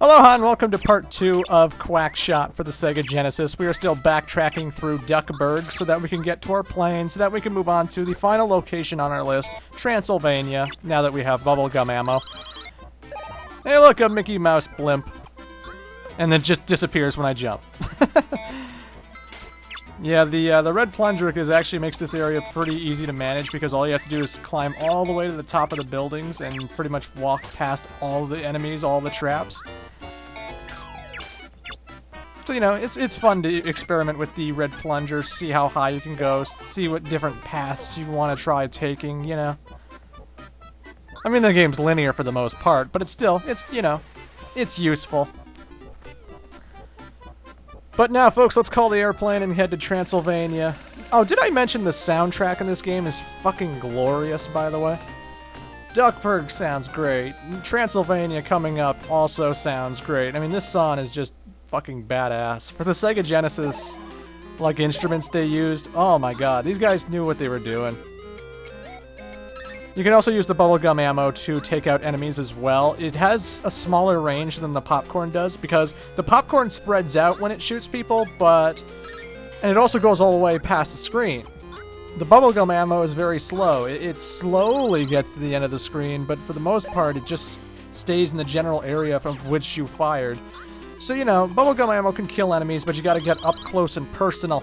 Aloha and welcome to part 2 of Quackshot for the Sega Genesis. We are still backtracking through Duckburg so that we can get to our plane, so that we can move on to the final location on our list, Transylvania, now that we have Bubblegum Ammo. Hey look, a Mickey Mouse blimp. And then just disappears when I jump. Yeah, the red plunger actually makes this area pretty easy to manage because all you have to do is climb all the way to the top of the buildings and pretty much walk past all the enemies, all the traps. So, you know, it's fun to experiment with the red plunger, see how high you can go, see what different paths you want to try taking, you know. I mean, the game's linear for the most part, but it's still, you know, it's useful. But now, folks, let's call the airplane and head to Transylvania. Oh, did I mention the soundtrack in this game is fucking glorious, by the way? Duckburg sounds great. Transylvania coming up also sounds great. I mean, this song is just fucking badass. For the Sega Genesis, like, instruments they used, oh my god, these guys knew what they were doing. You can also use the Bubblegum Ammo to take out enemies as well. It has a smaller range than the popcorn does, because the popcorn spreads out when it shoots people, and it also goes all the way past the screen. The Bubblegum Ammo is very slow. It slowly gets to the end of the screen, but for the most part, it just stays in the general area from which you fired. So, you know, Bubblegum Ammo can kill enemies, but you gotta get up close and personal.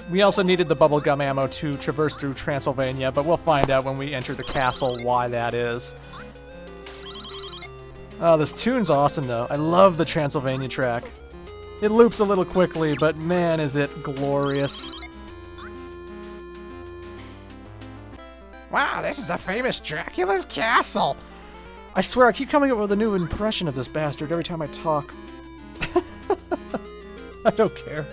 We also needed the Bubblegum Ammo to traverse through Transylvania, but we'll find out when we enter the castle why that is. Oh, this tune's awesome, though. I love the Transylvania track. It loops a little quickly, but man, is it glorious. Wow, this is a famous Dracula's castle! I swear, I keep coming up with a new impression of this bastard every time I talk. I don't care.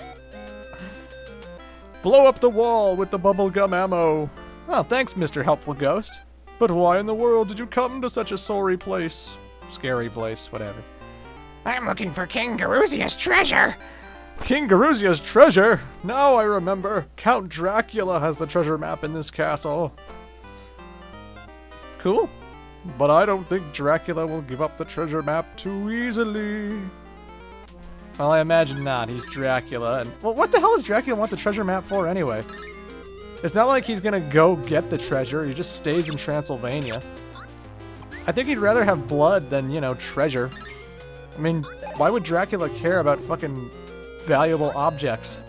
Blow up the wall with the Bubblegum Ammo. Oh, thanks, Mr. Helpful Ghost. But why in the world did you come to such a sorry place? Scary place, whatever. I'm looking for King Garuzia's treasure! King Garuzia's treasure? Now I remember. Count Dracula has the treasure map in this castle. Cool. But I don't think Dracula will give up the treasure map too easily. Well, I imagine not. He's Dracula. And well, what the hell does Dracula want the treasure map for anyway? It's not like he's gonna go get the treasure. He just stays in Transylvania. I think he'd rather have blood than, you know, treasure. I mean, why would Dracula care about fucking valuable objects?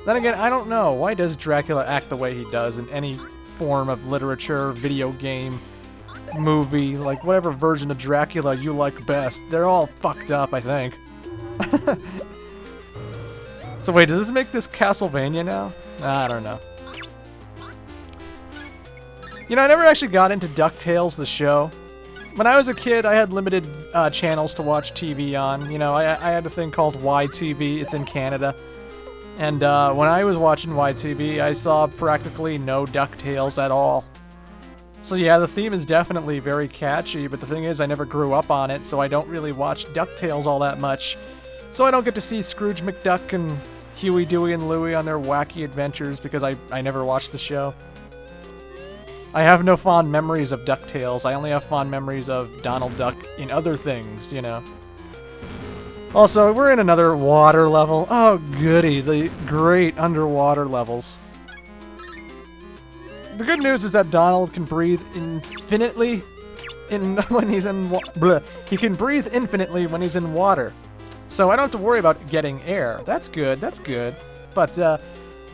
Then again, I don't know. Why does Dracula act the way he does in any form of literature, video game, movie, like whatever version of Dracula you like best? They're all fucked up, I think. So wait, does this make this Castlevania now? I don't know. You know, I never actually got into DuckTales, the show. When I was a kid, I had limited channels to watch TV on. You know, I had a thing called YTV. It's in Canada. And when I was watching YTV, I saw practically no DuckTales at all. So yeah, the theme is definitely very catchy, but the thing is I never grew up on it, so I don't really watch DuckTales all that much. So I don't get to see Scrooge McDuck and Huey, Dewey, and Louie on their wacky adventures because I never watched the show. I have no fond memories of DuckTales. I only have fond memories of Donald Duck in other things, you know. Also, we're in another water level. Oh, goody, the great underwater levels. The good news is that Donald can breathe infinitely when he's in he can breathe infinitely when he's in water. So I don't have to worry about getting air. That's good, that's good. But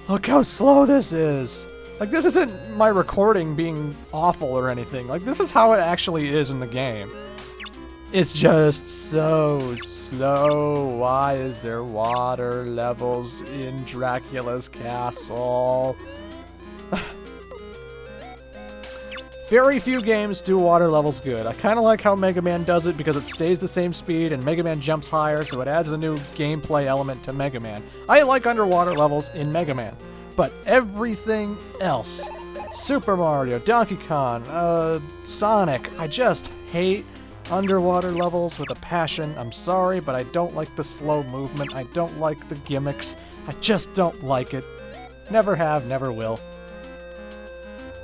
look how slow this is. Like, this isn't my recording being awful or anything. Like, this is how it actually is in the game. It's just so slow. Why is there water levels in Dracula's castle? Very few games do water levels good. I kind of like how Mega Man does it because it stays the same speed and Mega Man jumps higher, so it adds a new gameplay element to Mega Man. I like underwater levels in Mega Man, but everything else, Super Mario, Donkey Kong, Sonic, I just hate underwater levels with a passion. I'm sorry, but I don't like the slow movement. I don't like the gimmicks. I just don't like it. Never have, never will.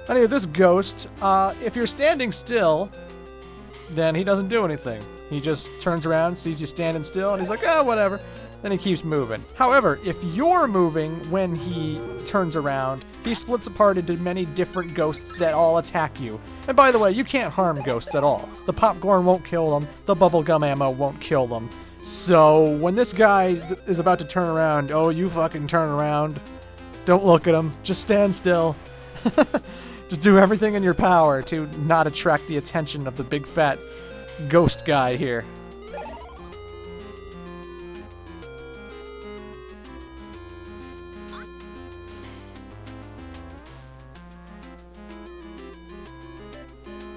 Anyway, this ghost, if you're standing still, then he doesn't do anything. He just turns around, sees you standing still, and he's like, oh, whatever. Then he keeps moving. However, if you're moving when he turns around, he splits apart into many different ghosts that all attack you. And by the way, you can't harm ghosts at all. The popcorn won't kill them. The bubblegum ammo won't kill them. So when this guy is about to turn around, oh, you fucking turn around. Don't look at him. Just stand still. Just do everything in your power to not attract the attention of the big fat ghost guy here.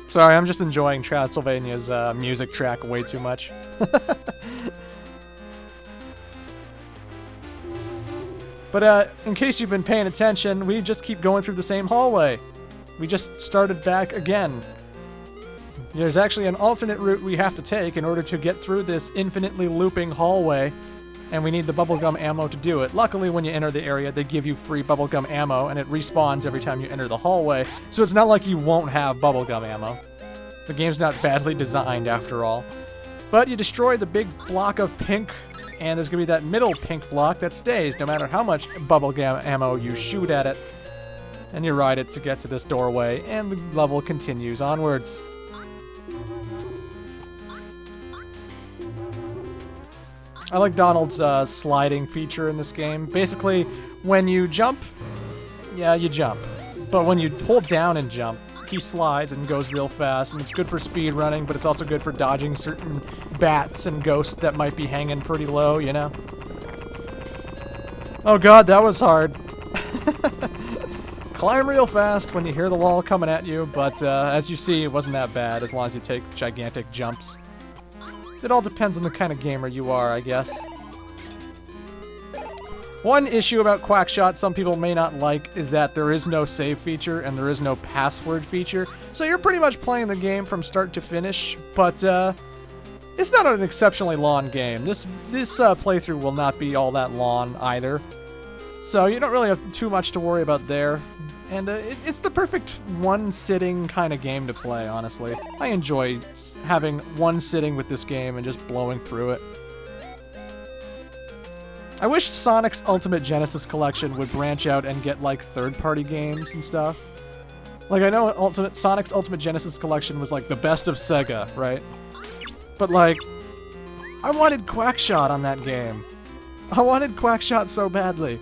Sorry, I'm just enjoying Transylvania's music track way too much. But in case you've been paying attention, we just keep going through the same hallway. We just started back again. There's actually an alternate route we have to take in order to get through this infinitely looping hallway, and we need the bubblegum ammo to do it. Luckily, when you enter the area, they give you free bubblegum ammo, and it respawns every time you enter the hallway, so it's not like you won't have bubblegum ammo. The game's not badly designed, after all. But you destroy the big block of pink, and there's going to be that middle pink block that stays, no matter how much bubblegum ammo you shoot at it. And you ride it to get to this doorway, and the level continues onwards. I like Donald's sliding feature in this game. Basically, when you jump, yeah, you jump. But when you hold down and jump, he slides and goes real fast, and it's good for speed running, but it's also good for dodging certain bats and ghosts that might be hanging pretty low, you know? Oh god, that was hard. Climb real fast when you hear the wall coming at you, but as you see, it wasn't that bad as long as you take gigantic jumps. It all depends on the kind of gamer you are, I guess. One issue about Quackshot some people may not like is that there is no save feature and there is no password feature. So you're pretty much playing the game from start to finish, but it's not an exceptionally long game. This playthrough will not be all that long either. So you don't really have too much to worry about there. And it's the perfect one-sitting kind of game to play, honestly. I enjoy having one sitting with this game and just blowing through it. I wish Sonic's Ultimate Genesis Collection would branch out and get, like, third-party games and stuff. Like, I know Sonic's Ultimate Genesis Collection was, like, the best of Sega, right? But, like, I wanted Quackshot on that game. I wanted Quackshot so badly.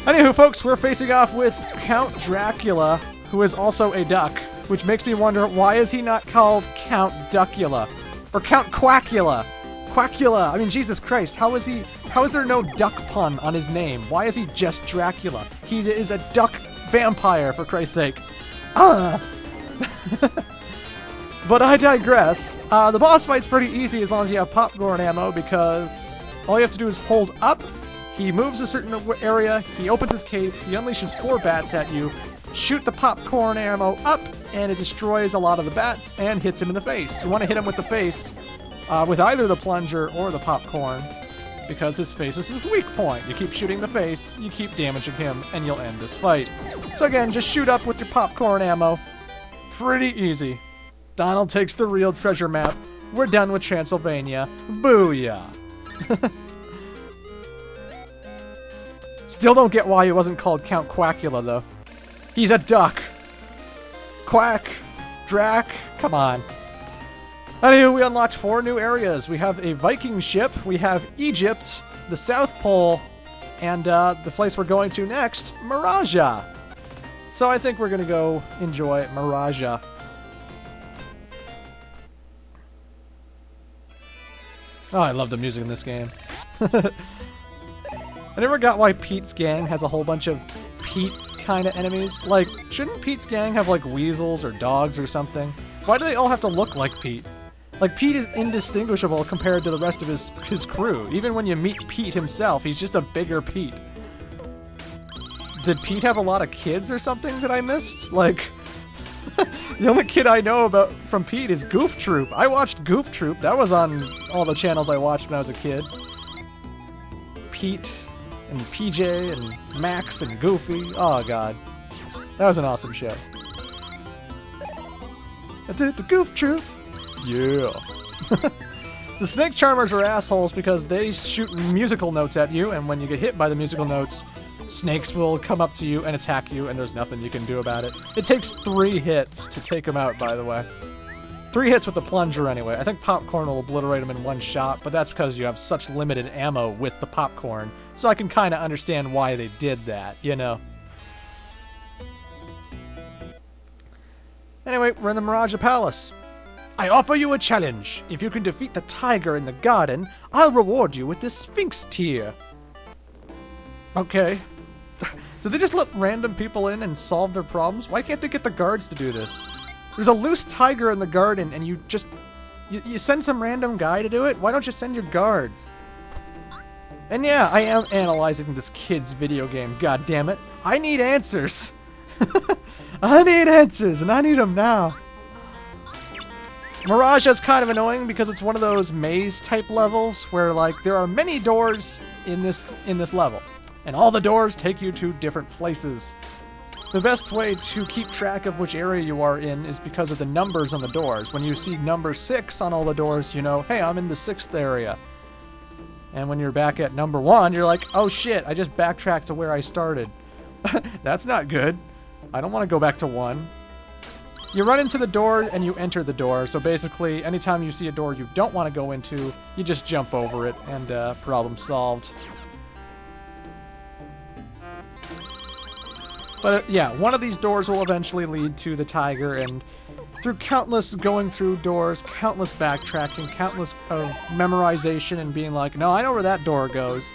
Anywho, folks, we're facing off with Count Dracula, who is also a duck, which makes me wonder, why is he not called Count Duckula? Or Count Quackula? Quackula! I mean, Jesus Christ, how is there no duck pun on his name? Why is he just Dracula? He is a duck vampire, for Christ's sake. But I digress. The boss fight's pretty easy as long as you have popcorn ammo, because all you have to do is hold up. He moves a certain area, he opens his cape, he unleashes 4 bats at you, shoot the popcorn ammo up, and it destroys a lot of the bats and hits him in the face. You want to hit him with the face, with either the plunger or the popcorn, because his face is his weak point. You keep shooting the face, you keep damaging him, and you'll end this fight. So again, just shoot up with your popcorn ammo. Pretty easy. Donald takes the real treasure map. We're done with Transylvania. Booyah! Still don't get why he wasn't called Count Quackula, though. He's a duck. Quack. Drac. Come on. Anyway, we unlocked 4 new areas. We have a Viking ship, we have Egypt, the South Pole, and the place we're going to next, Marahjah. So I think we're going to go enjoy Marahjah. Oh, I love the music in this game. I never got why Pete's gang has a whole bunch of Pete kind of enemies. Like, shouldn't Pete's gang have, like, weasels or dogs or something? Why do they all have to look like Pete? Like, Pete is indistinguishable compared to the rest of his crew. Even when you meet Pete himself, he's just a bigger Pete. Did Pete have a lot of kids or something that I missed? Like, the only kid I know about from Pete is Goof Troop. I watched Goof Troop. That was on all the channels I watched when I was a kid. Pete and PJ and Max and Goofy. Oh, God. That was an awesome show. The Goof Troop. Yeah. The snake charmers are assholes because they shoot musical notes at you, and when you get hit by the musical notes, snakes will come up to you and attack you, and there's nothing you can do about it. It takes 3 hits to take them out, by the way. 3 hits with the plunger, anyway. I think popcorn will obliterate them in 1 shot, but that's because you have such limited ammo with the popcorn, so I can kind of understand why they did that, you know. Anyway, we're in the Mirage Palace. I offer you a challenge. If you can defeat the tiger in the garden, I'll reward you with this Sphinx Tear. Okay. Did they just let random people in and solve their problems? Why can't they get the guards to do this? There's a loose tiger in the garden, and you send some random guy to do it? Why don't you send your guards? And yeah, I am analyzing this kid's video game, god damn it. I need answers. I need answers, and I need them now. Mirage is kind of annoying because it's one of those maze-type levels where, like, there are many doors in this level, and all the doors take you to different places. The best way to keep track of which area you are in is because of the numbers on the doors. When you see number 6 on all the doors, you know, hey, I'm in the 6th area. And when you're back at number 1, you're like, oh shit, I just backtracked to where I started. That's not good. I don't want to go back to 1. You run into the door and you enter the door, so basically anytime you see a door you don't want to go into, you just jump over it and problem solved. But yeah, one of these doors will eventually lead to the tiger, and through countless going through doors, countless backtracking, countless of memorization and being like, no, I know where that door goes,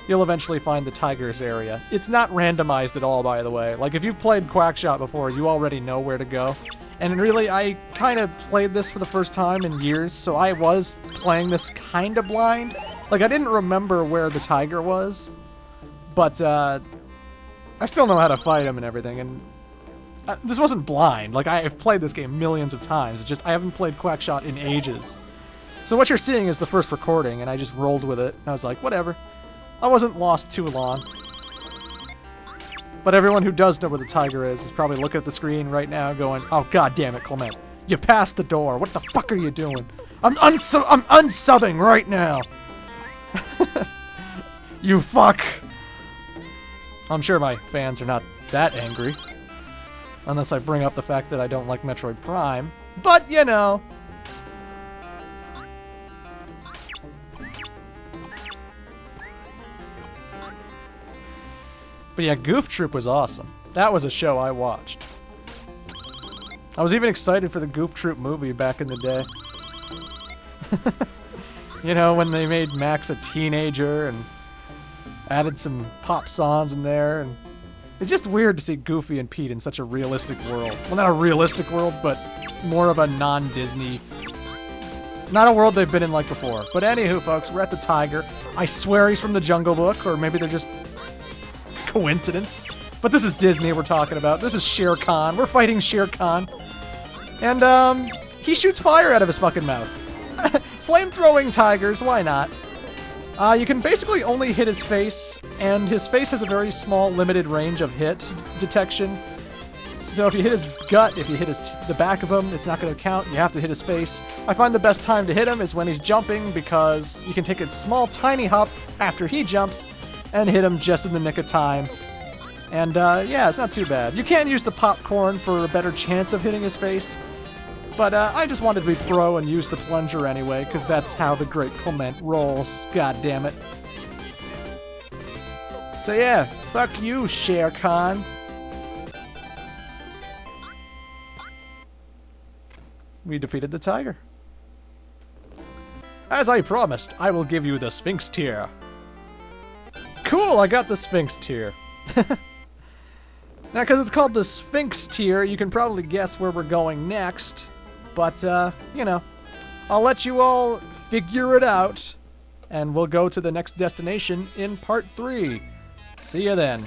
you'll eventually find the tiger's area. It's not randomized at all, by the way. Like, if you've played Quackshot before, you already know where to go. And really, I kind of played this for the first time in years, so I was playing this kind of blind. Like, I didn't remember where the tiger was, but I still know how to fight him and everything, and this wasn't blind. Like, I've played this game millions of times. It's just I haven't played Quackshot in ages. So what you're seeing is the first recording, and I just rolled with it, and I was like, whatever. I wasn't lost too long. But everyone who does know where the tiger is probably looking at the screen right now going, oh, god damn it, Clement. You passed the door. What the fuck are you doing? I'm unsubbing right now. You fuck. I'm sure my fans are not that angry. Unless I bring up the fact that I don't like Metroid Prime. But, you know. But yeah, Goof Troop was awesome. That was a show I watched. I was even excited for the Goof Troop movie back in the day. You know, when they made Max a teenager and added some pop songs in there. And it's just weird to see Goofy and Pete in such a realistic world. Well, not a realistic world, but more of a non-Disney. Not a world they've been in like before. But anywho, folks, we're at the tiger. I swear he's from the Jungle Book, or maybe they're just coincidence. But this is Disney we're talking about. This is Shere Khan. We're fighting Shere Khan. And, he shoots fire out of his fucking mouth. Flame-throwing tigers, why not? You can basically only hit his face, and his face has a very small, limited range of hit detection. So if you hit his gut, if you hit the back of him, it's not going to count. You have to hit his face. I find the best time to hit him is when he's jumping, because you can take a small, tiny hop after he jumps, and hit him just in the nick of time. And, yeah, it's not too bad. You can use the popcorn for a better chance of hitting his face. But, I just wanted to be pro and use the plunger anyway, because that's how the great Clement rolls. God damn it. So, yeah, fuck you, Shere Khan. We defeated the tiger. As I promised, I will give you the Sphinx Tear. Cool, I got the Sphinx Tear. Now, because it's called the Sphinx Tear, you can probably guess where we're going next. But, you know, I'll let you all figure it out. And we'll go to the next destination in part 3. See you then.